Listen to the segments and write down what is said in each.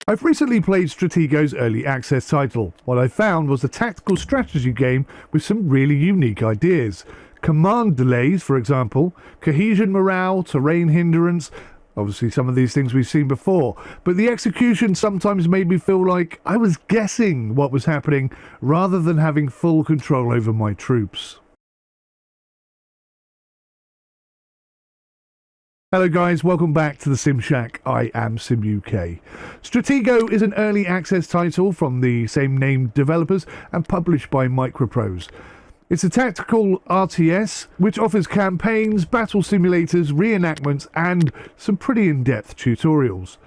I've recently played Strategos early access title. What I found was a tactical strategy game with some really unique ideas. Command delays, for example, cohesion morale, terrain hindrance, obviously some of these things we've seen before, but the execution sometimes made me feel like I was guessing what was happening rather than having full control over my troops. Hello guys, welcome back to the Sim Shack. I am 𝗏𝗏𝗏. Strateggo is an early access title from the same named developers and published by MicroProse. It's a tactical RTS which offers campaigns, battle simulators, reenactments and some pretty in-depth tutorials.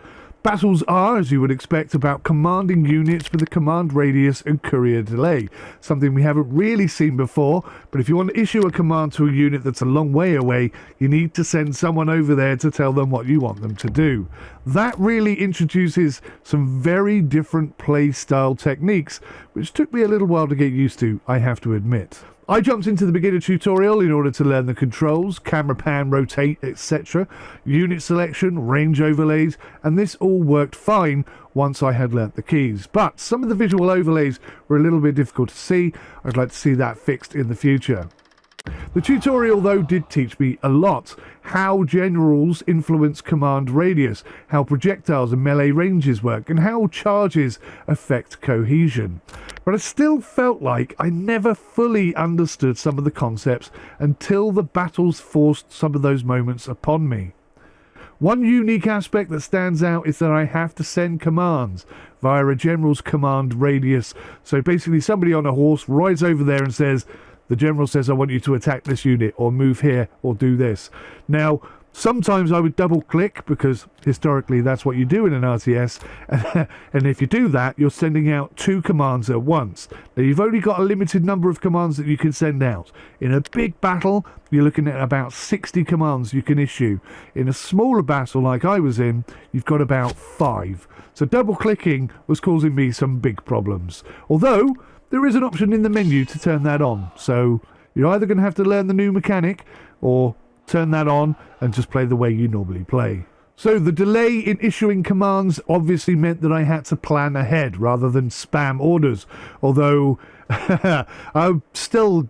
Battles are, as you would expect, about commanding units with a command radius and courier delay, something we haven't really seen before, but if you want to issue a command to a unit that's a long way away, you need to send someone over there to tell them what you want them to do. That really introduces some very different play style techniques, which took me a little while to get used to, I have to admit. I jumped into the beginner tutorial in order to learn the controls, camera pan, rotate, etc., unit selection, range overlays, and this all worked fine once I had learnt the keys. But some of the visual overlays were a little bit difficult to see. I'd like to see that fixed in the future. The tutorial though did teach me a lot. How generals influence command radius, how projectiles and melee ranges work, and how charges affect cohesion. But I still felt like I never fully understood some of the concepts until the battles forced some of those moments upon me. One unique aspect that stands out is that I have to send commands via a general's command radius. So basically somebody on a horse rides over there and says, the general says, I want you to attack this unit, or move here, or do this. Now, sometimes I would double click, because historically that's what you do in an RTS, and if you do that, you're sending out two commands at once. Now, you've only got a limited number of commands that you can send out. In a big battle, you're looking at about 60 commands you can issue. In a smaller battle like I was in, you've got about 5. So double clicking was causing me some big problems. Although, there is an option in the menu to turn that on, so you're either going to have to learn the new mechanic or turn that on and just play the way you normally play. So the delay in issuing commands obviously meant that I had to plan ahead rather than spam orders, although I still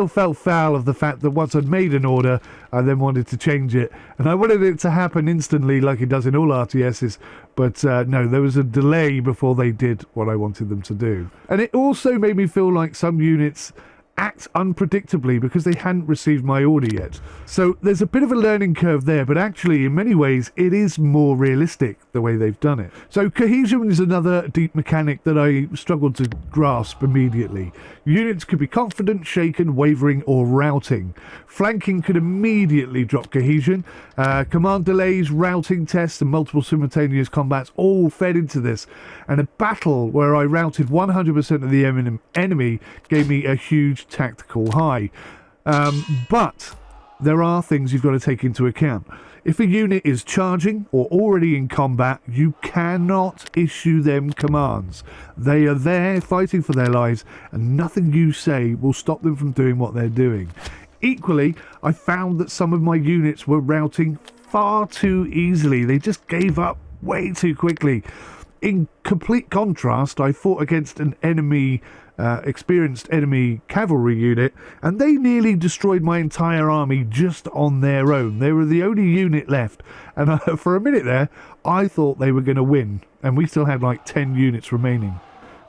felt foul of the fact that once I'd made an order, I then wanted to change it. And I wanted it to happen instantly like it does in all RTSs, but no, there was a delay before they did what I wanted them to do. And it also made me feel like some units act unpredictably because they hadn't received my order yet. So there's a bit of a learning curve there, but actually in many ways it is more realistic the way they've done it. So cohesion is another deep mechanic that I struggled to grasp immediately. Units could be confident, shaken, wavering or routing. Flanking could immediately drop cohesion. Command delays, routing tests and multiple simultaneous combats all fed into this, and a battle where I routed 100% of the enemy gave me a huge tactical high. But there are things you've got to take into account. If a unit is charging or already in combat, you cannot issue them commands. They are there fighting for their lives, and nothing you say will stop them from doing what they're doing. Equally, I found that some of my units were routing far too easily. They just gave up way too quickly. In complete contrast, I fought against an experienced enemy cavalry unit, and they nearly destroyed my entire army just on their own. They were the only unit left, and for a minute there, I thought they were going to win, and we still had like 10 units remaining.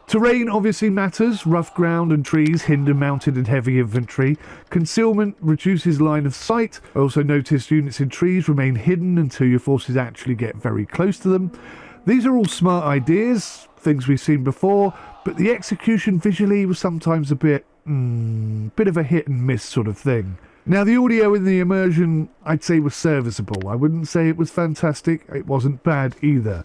Terrain obviously matters. Rough ground and trees hinder mounted and heavy infantry. Concealment reduces line of sight. I also noticed units in trees remain hidden until your forces actually get very close to them. These are all smart ideas, things we've seen before, but the execution visually was sometimes a bit of a hit and miss sort of thing. Now the audio in the immersion I'd say was serviceable. I wouldn't say it was fantastic, it wasn't bad either.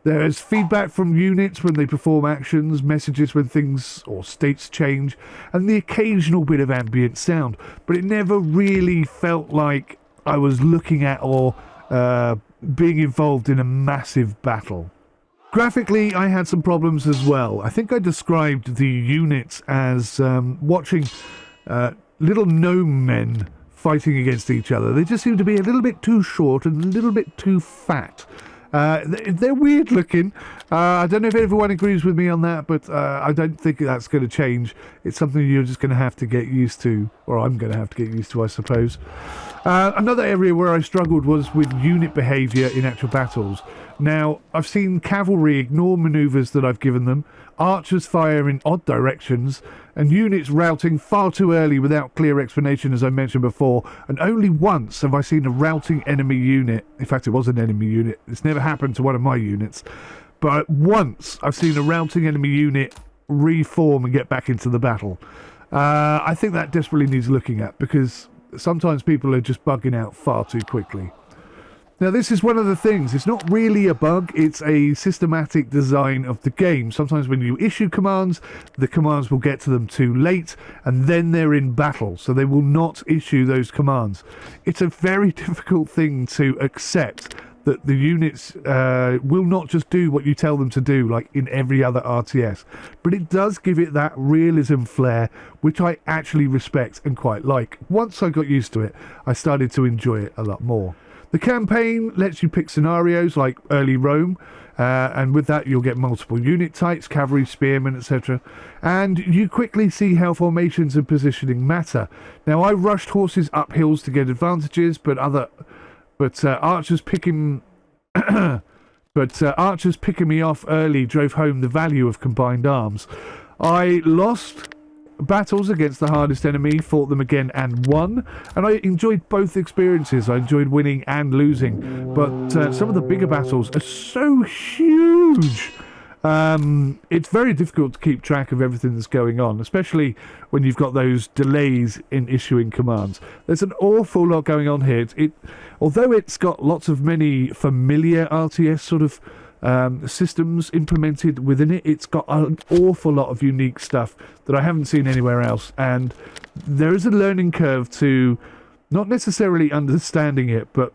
There's feedback from units when they perform actions, messages when things or states change, and the occasional bit of ambient sound, but it never really felt like I was looking at or being involved in a massive battle. Graphically, I had some problems as well. I think I described the units as watching little gnome men fighting against each other. They just seemed to be a little bit too short and a little bit too fat. They're weird looking. I don't know if everyone agrees with me on that, but I don't think that's going to change. It's something you're just going to have to get used to, or I'm going to have to get used to, I suppose. Another area where I struggled was with unit behaviour in actual battles. Now, I've seen cavalry ignore manoeuvres that I've given them, archers fire in odd directions, and units routing far too early without clear explanation, as I mentioned before. And only once have I seen a routing enemy unit. In fact, it was an enemy unit. It's never happened to one of my units. But once I've seen a routing enemy unit reform and get back into the battle. I think that desperately needs looking at, because sometimes people are just bugging out far too quickly. Now, this is one of the things. It's not really a bug. It's a systematic design of the game. Sometimes when you issue commands, the commands will get to them too late, and then they're in battle, so they will not issue those commands. It's a very difficult thing to accept, that the units will not just do what you tell them to do, like in every other RTS. But it does give it that realism flair, which I actually respect and quite like. Once I got used to it, I started to enjoy it a lot more. The campaign lets you pick scenarios like early Rome, and with that you'll get multiple unit types, cavalry, spearmen, etc. And you quickly see how formations and positioning matter. Now, I rushed horses up hills to get advantages, but archers picking me off early drove home the value of combined arms. I lost battles against the hardest enemy, fought them again and won, and I enjoyed both experiences. I enjoyed winning and losing, but some of the bigger battles are so huge. It's very difficult to keep track of everything that's going on, especially when you've got those delays in issuing commands. There's an awful lot going on here. Although it's got lots of many familiar RTS sort of systems implemented within it, it's got an awful lot of unique stuff that I haven't seen anywhere else, and there is a learning curve to not necessarily understanding it, but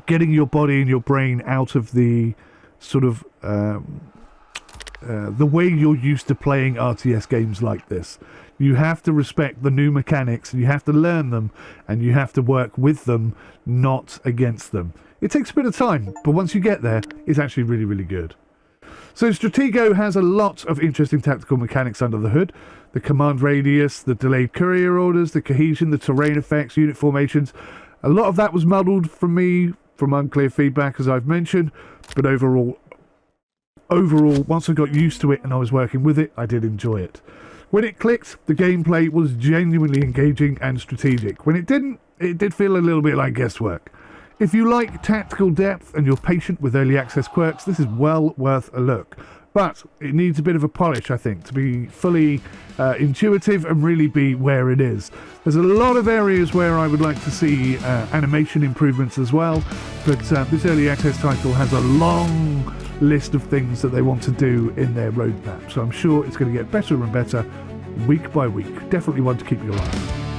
getting your body and your brain out of the sort of the way you're used to playing RTS games like this. You have to respect the new mechanics, and you have to learn them, and you have to work with them, not against them. It takes a bit of time, but once you get there, it's actually really, really good. So Strateggo has a lot of interesting tactical mechanics under the hood. The command radius, the delayed courier orders, the cohesion, the terrain effects, unit formations. A lot of that was muddled from me, from unclear feedback, as I've mentioned, but overall, once I got used to it and I was working with it, I did enjoy it. When it clicked, the gameplay was genuinely engaging and strategic. When it didn't, it did feel a little bit like guesswork. If you like tactical depth and you're patient with early access quirks, this is well worth a look. But it needs a bit of a polish, I think, to be fully intuitive and really be where it is. There's a lot of areas where I would like to see animation improvements as well, but this early access title has a long list of things that they want to do in their roadmap, so I'm sure it's going to get better and better week by week. Definitely one to keep your eye on.